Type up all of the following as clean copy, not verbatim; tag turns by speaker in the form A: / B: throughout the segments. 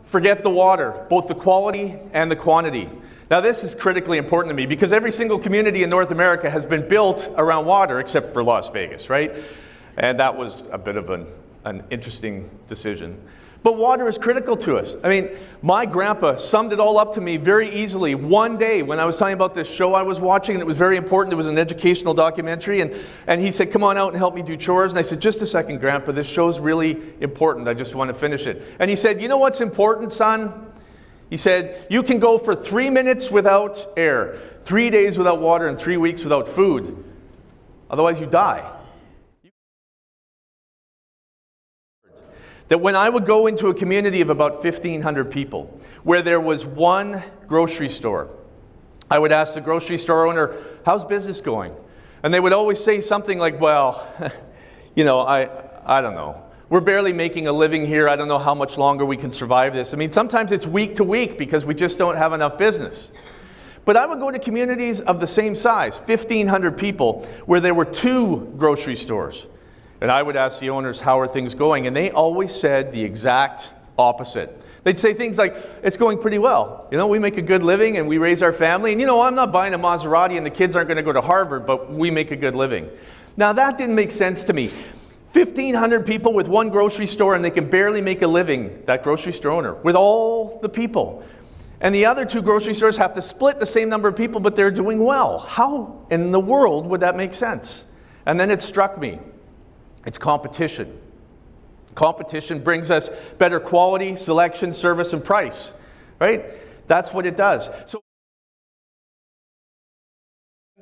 A: Forget the water, both the quality and the quantity. Now this is critically important to me because every single community in North America has been built around water except for Las Vegas, right? And that was a bit of an interesting decision. But water is critical to us. I mean, my grandpa summed it all up to me very easily one day when I was talking about this show I was watching, and it was very important. It was an educational documentary, and he said, come on out and help me do chores. And I said, just a second, Grandpa, this show's really important. I just want to finish it. And he said, you know what's important, son? He said, you can go for 3 minutes without air, 3 days without water, and 3 weeks without food. Otherwise, you die. That when I would go into a community of about 1,500 people, where there was one grocery store, I would ask the grocery store owner, how's business going? And they would always say something like, well, you know, I don't know. We're barely making a living here. I don't know how much longer we can survive this. I mean, sometimes it's week to week because we just don't have enough business. But I would go to communities of the same size, 1,500 people, where there were 2 grocery stores. And I would ask the owners, how are things going? And they always said the exact opposite. They'd say things like, it's going pretty well. You know, we make a good living and we raise our family. And you know, I'm not buying a Maserati and the kids aren't going to go to Harvard, but we make a good living. Now that didn't make sense to me. 1,500 people with one grocery store and they can barely make a living, that grocery store owner, with all the people. And the other 2 grocery stores have to split the same number of people, but they're doing well. How in the world would that make sense? And then it struck me. It's competition. Competition brings us better quality, selection, service, and price, right? That's what it does. So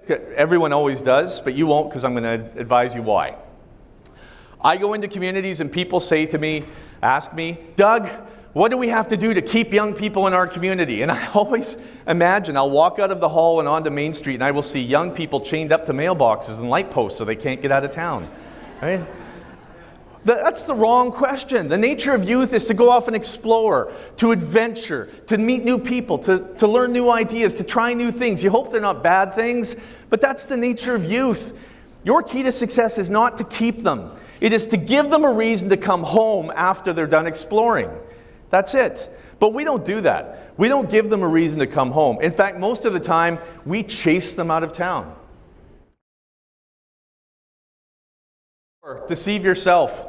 A: everyone always does, but you won't because I'm going to advise you why. I go into communities and people say to me, ask me, Doug, what do we have to do to keep young people in our community? And I always imagine I'll walk out of the hall and onto Main Street and I will see young people chained up to mailboxes and light posts so they can't get out of town. Right? That's the wrong question. The nature of youth is to go off and explore, to adventure, to meet new people, to learn new ideas, to try new things. You hope they're not bad things, but that's the nature of youth. Your key to success is not to keep them. It is to give them a reason to come home after they're done exploring. That's it. But we don't do that. We don't give them a reason to come home. In fact, most of the time, we chase them out of town. Deceive yourself.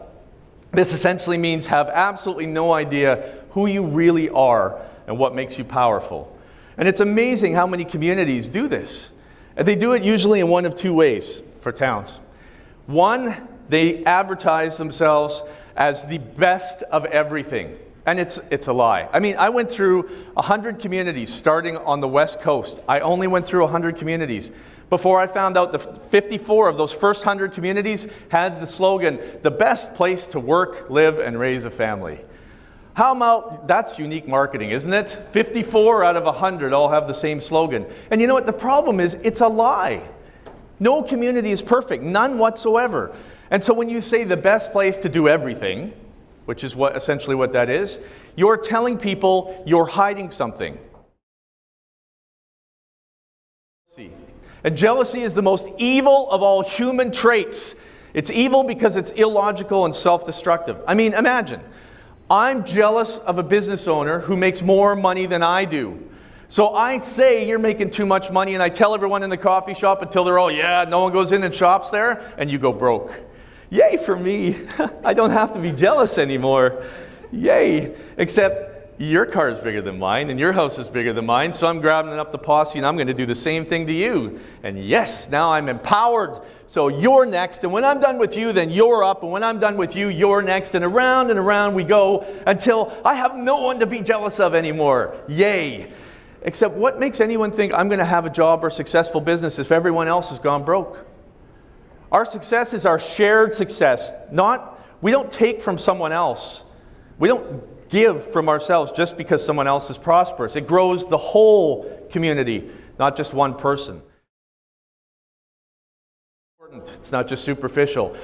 A: This essentially means have absolutely no idea who you really are and what makes you powerful. And it's amazing how many communities do this. And they do it usually in one of 2 ways for towns. One, they advertise themselves as the best of everything. And it's a lie. I mean, I went through 100 communities starting on the West Coast. I only went through 100 communities before I found out the 54 of those first 100 communities had the slogan, the best place to work, live, and raise a family. How about, that's unique marketing, isn't it? 54 out of 100 all have the same slogan. And you know what the problem is? It's a lie. No community is perfect, none whatsoever. And so when you say the best place to do everything, which is essentially what that is, you're telling people you're hiding something. And jealousy is the most evil of all human traits. It's evil because it's illogical and self-destructive. I mean, imagine, I'm jealous of a business owner who makes more money than I do. So I say you're making too much money and I tell everyone in the coffee shop until they're all, yeah, no one goes in and shops there, and you go broke. Yay for me. I don't have to be jealous anymore. Yay. Except your car is bigger than mine and your house is bigger than mine, so I'm grabbing up the posse and I'm going to do the same thing to you. And yes, now I'm empowered. So you're next, and when I'm done with you, then you're up, and when I'm done with you, you're next, and around we go until I have no one to be jealous of anymore. Yay. Except what makes anyone think I'm going to have a job or successful business if everyone else has gone broke? Our success is our shared success. We don't take from someone else. We don't give from ourselves just because someone else is prosperous. It grows the whole community, not just one person. It's not just superficial.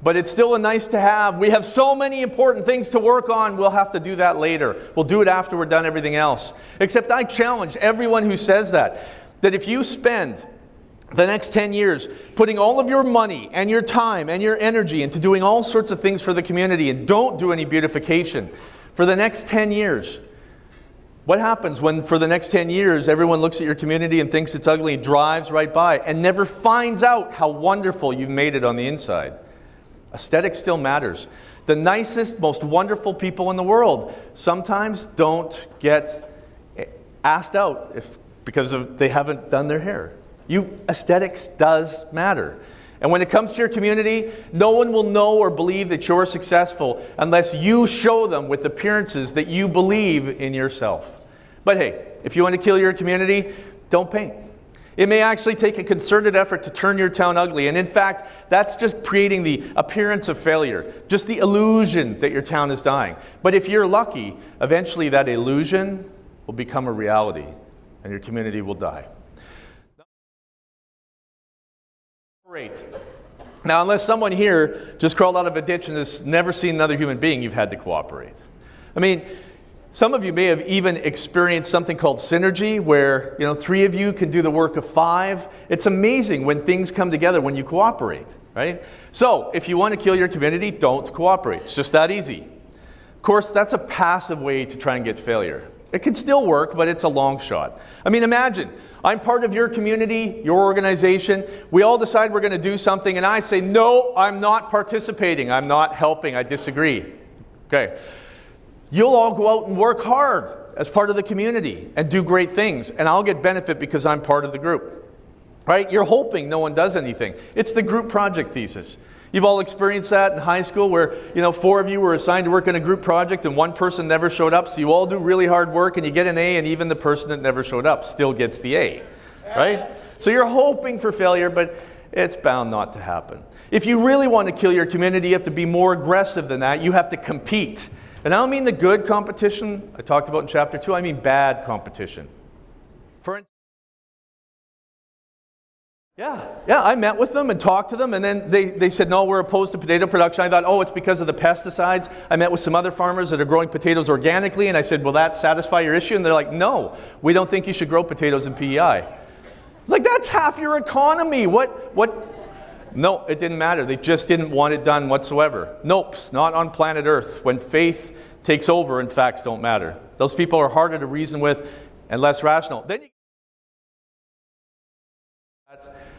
A: But it's still a nice to have. We have so many important things to work on, we'll have to do that later. We'll do it after we're done everything else. Except I challenge everyone who says that if you spend the next 10 years putting all of your money and your time and your energy into doing all sorts of things for the community and don't do any beautification, For the next 10 years, what happens when for the next 10 years everyone looks at your community and thinks it's ugly, drives right by, and never finds out how wonderful you've made it on the inside? Aesthetics still matters. The nicest, most wonderful people in the world sometimes don't get asked out because they haven't done their hair. Aesthetics does matter. And when it comes to your community, no one will know or believe that you're successful unless you show them with appearances that you believe in yourself. But hey, if you want to kill your community, don't paint. It may actually take a concerted effort to turn your town ugly. And in fact, that's just creating the appearance of failure, just the illusion that your town is dying. But if you're lucky, eventually that illusion will become a reality and your community will die. Great. Now, unless someone here just crawled out of a ditch and has never seen another human being, you've had to cooperate. I mean, some of you may have even experienced something called synergy, where 3 of you can do the work of 5. It's amazing when things come together when you cooperate, right? So, if you want to kill your community, don't cooperate. It's just that easy. Of course, that's a passive way to try and get failure. It can still work, but it's a long shot. I mean, imagine, I'm part of your community, your organization. We all decide we're going to do something, and I say, no, I'm not participating. I'm not helping. I disagree. Okay. You'll all go out and work hard as part of the community and do great things, and I'll get benefit because I'm part of the group. Right? You're hoping no one does anything. It's the group project thesis. You've all experienced that in high school where, 4 of you were assigned to work on a group project and one person never showed up, so you all do really hard work and you get an A, and even the person that never showed up still gets the A, right? So you're hoping for failure, but it's bound not to happen. If you really want to kill your community, you have to be more aggressive than that. You have to compete. And I don't mean the good competition I talked about in chapter 2, I mean bad competition. Yeah, I met with them and talked to them, and then they said, no, we're opposed to potato production. I thought, oh, it's because of the pesticides. I met with some other farmers that are growing potatoes organically, and I said, will that satisfy your issue? And they're like, no, we don't think you should grow potatoes in PEI. It's like, that's half your economy. What? No, it didn't matter. They just didn't want it done whatsoever. Nope, not on planet Earth. When faith takes over and facts don't matter. Those people are harder to reason with and less rational.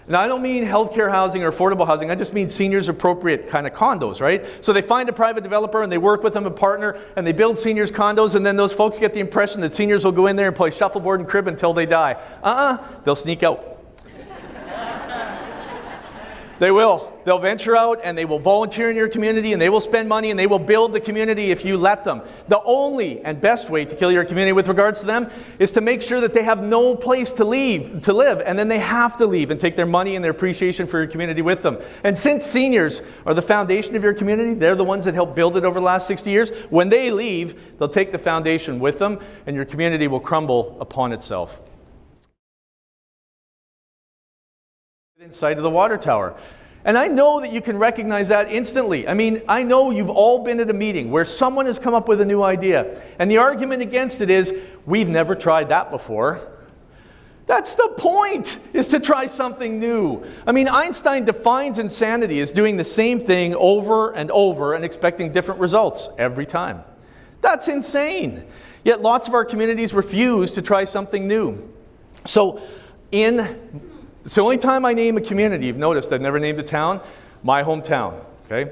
A: Now, I don't mean healthcare housing or affordable housing. I just mean seniors appropriate kind of condos, right? So they find a private developer and they work with them, a partner, and they build seniors condos, and then those folks get the impression that seniors will go in there and play shuffleboard and crib until they die. They'll sneak out. They will. They'll venture out and they will volunteer in your community and they will spend money and they will build the community if you let them. The only and best way to kill your community with regards to them is to make sure that they have no place to live, and then they have to leave and take their money and their appreciation for your community with them. And since seniors are the foundation of your community, they're the ones that helped build it over the last 60 years, when they leave, they'll take the foundation with them and your community will crumble upon itself. Inside of the water tower. And I know that you can recognize that instantly. I mean, I know you've all been at a meeting where someone has come up with a new idea, and the argument against it is, we've never tried that before. That's the point, is to try something new. I mean, Einstein defines insanity as doing the same thing over and over and expecting different results every time. That's insane. Yet lots of our communities refuse to try something new. So it's the only time I name a community. You've noticed I've never named a town. My hometown, okay?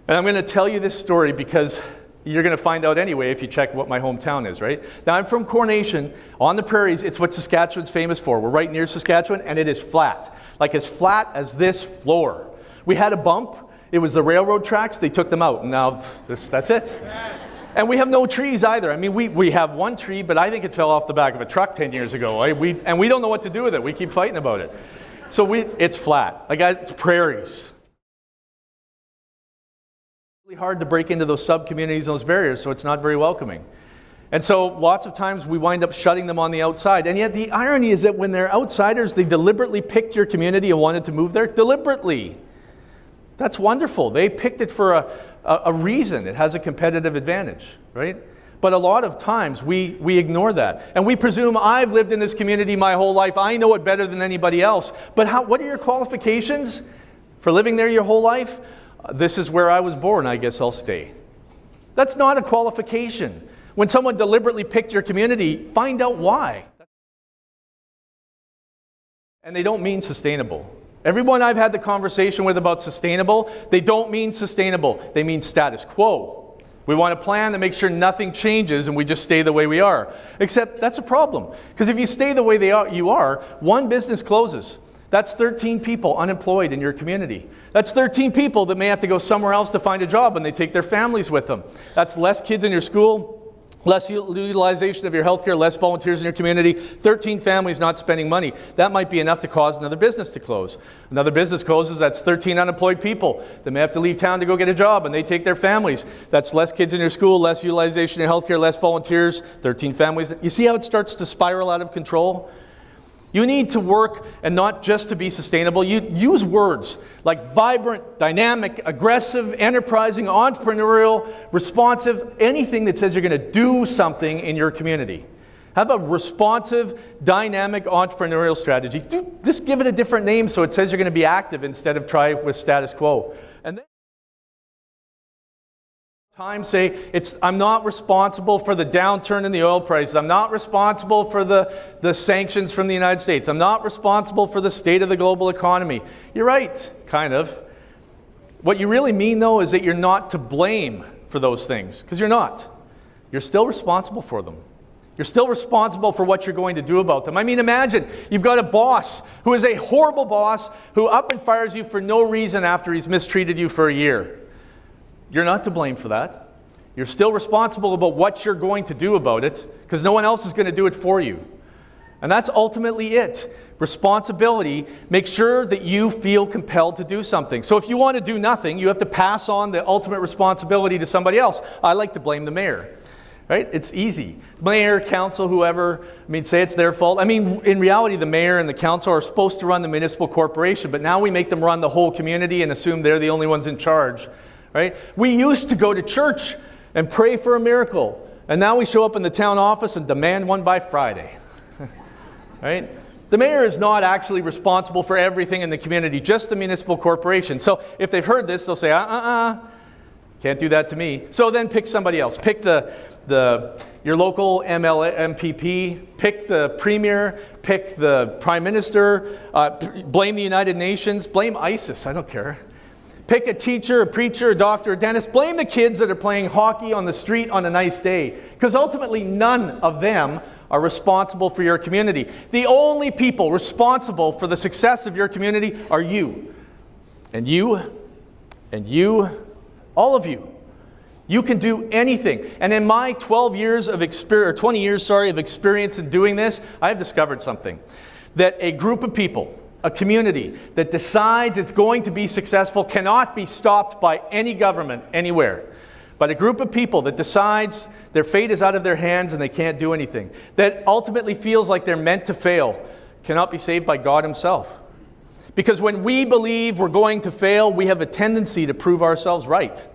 A: And I'm going to tell you this story because you're going to find out anyway if you check what my hometown is, right? Now, I'm from Coronation on the prairies. It's what Saskatchewan's famous for. We're right near Saskatchewan, and it is flat, like as flat as this floor. We had a bump. It was the railroad tracks. They took them out, and now that's it. And we have no trees either. I mean, we have one tree, but I think it fell off the back of a truck 10 years ago. And we don't know what to do with it. We keep fighting about it. So it's flat. Like, it's prairies. It's really hard to break into those sub-communities, those barriers, so it's not very welcoming. And so lots of times we wind up shutting them on the outside. And yet the irony is that when they're outsiders, they deliberately picked your community and wanted to move there. Deliberately. That's wonderful. They picked it for a reason. It has a competitive advantage, right? But a lot of times we ignore that. And we presume, I've lived in this community my whole life. I know it better than anybody else. But what are your qualifications for living there your whole life? This is where I was born. I guess I'll stay. That's not a qualification. When someone deliberately picked your community, find out why. And they don't mean sustainable. Everyone I've had the conversation with about sustainable, they don't mean sustainable. They mean status quo. We want a plan to make sure nothing changes and we just stay the way we are. Except that's a problem. Because if you stay the way you are, one business closes. That's 13 people unemployed in your community. That's 13 people that may have to go somewhere else to find a job and they take their families with them. That's less kids in your school, less utilization of your healthcare, less volunteers in your community, 13 families not spending money. That might be enough to cause another business to close. Another business closes, that's 13 unemployed people that may have to leave town to go get a job and they take their families. That's less kids in your school, less utilization in your healthcare, less volunteers, 13 families. You see how it starts to spiral out of control? You need to work, and not just to be sustainable. You use words like vibrant, dynamic, aggressive, enterprising, entrepreneurial, responsive, anything that says you're going to do something in your community. Have a responsive, dynamic, entrepreneurial strategy. Just give it a different name so it says you're going to be active instead of try with status quo. And then say, I'm not responsible for the downturn in the oil prices. I'm not responsible for the sanctions from the United States. I'm not responsible for the state of the global economy. You're right, kind of. What you really mean, though, is that you're not to blame for those things, because you're not. You're still responsible for them. You're still responsible for what you're going to do about them. I mean, imagine you've got a boss who is a horrible boss who up and fires you for no reason after he's mistreated you for a year. You're not to blame for that. You're still responsible about what you're going to do about it, because no one else is going to do it for you. And that's ultimately it. Responsibility, make sure that you feel compelled to do something. So if you want to do nothing, you have to pass on the ultimate responsibility to somebody else. I like to blame the mayor. Right? It's easy. Mayor, council, whoever, say it's their fault. In reality, the mayor and the council are supposed to run the municipal corporation, but now we make them run the whole community and assume they're the only ones in charge. Right? We used to go to church and pray for a miracle, and now we show up in the town office and demand one by Friday. Right? The mayor is not actually responsible for everything in the community, just the municipal corporation. So if they've heard this, they'll say, can't do that to me. So then pick somebody else. Pick your local MPP, pick the premier, pick the prime minister, blame the United Nations, blame ISIS, I don't care. Pick a teacher, a preacher, a doctor, a dentist. Blame the kids that are playing hockey on the street on a nice day. Because ultimately, none of them are responsible for your community. The only people responsible for the success of your community are you. And you, and you, all of you. You can do anything. And in my 20 years of experience in doing this, I have discovered something. That a group of people, a community that decides it's going to be successful cannot be stopped by any government anywhere. But a group of people that decides their fate is out of their hands and they can't do anything, that ultimately feels like they're meant to fail, cannot be saved by God Himself. Because when we believe we're going to fail, we have a tendency to prove ourselves right.